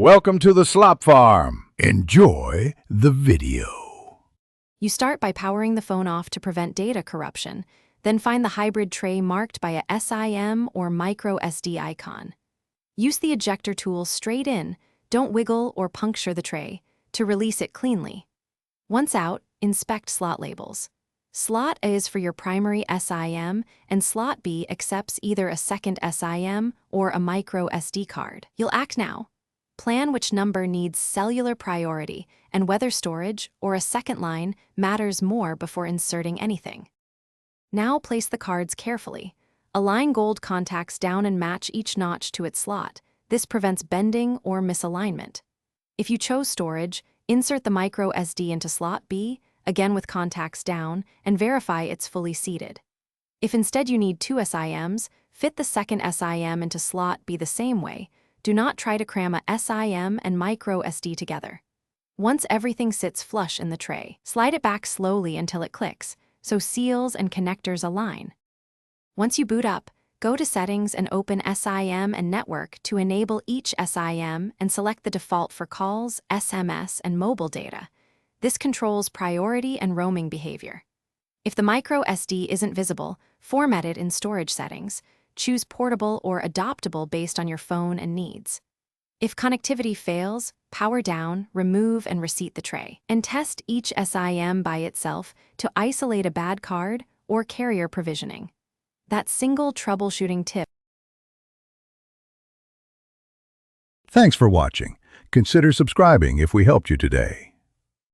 Welcome to the Slop Farm. Enjoy the video. You start by powering the phone off to prevent data corruption, then find the hybrid tray marked by a SIM or micro SD icon. Use the ejector tool straight in, don't wiggle or puncture the tray, to release it cleanly. Once out, inspect slot labels. Slot A is for your primary SIM, and Slot B accepts either a second SIM or a micro SD card. You'll act now. Plan which number needs cellular priority, and whether storage or a second line matters more before inserting anything. Now place the cards carefully. Align gold contacts down and match each notch to its slot. This prevents bending or misalignment. If you chose storage, insert the micro SD into slot B, again with contacts down, and verify it's fully seated. If instead you need two SIMs, fit the second SIM into slot B the same way. Do not try to cram a SIM and micro SD together. Once everything sits flush in the tray, slide it back slowly until it clicks, so seals and connectors align. Once you boot up, go to Settings and open SIM and Network to enable each SIM and select the default for calls, SMS, and mobile data. This controls priority and roaming behavior. If the micro SD isn't visible, format it in storage settings. Choose portable or adoptable based on your phone and needs. If connectivity fails, power down, remove, and reseat the tray. And test each SIM by itself to isolate a bad card or carrier provisioning. That single troubleshooting tip. Thanks for watching. Consider subscribing if we helped you today.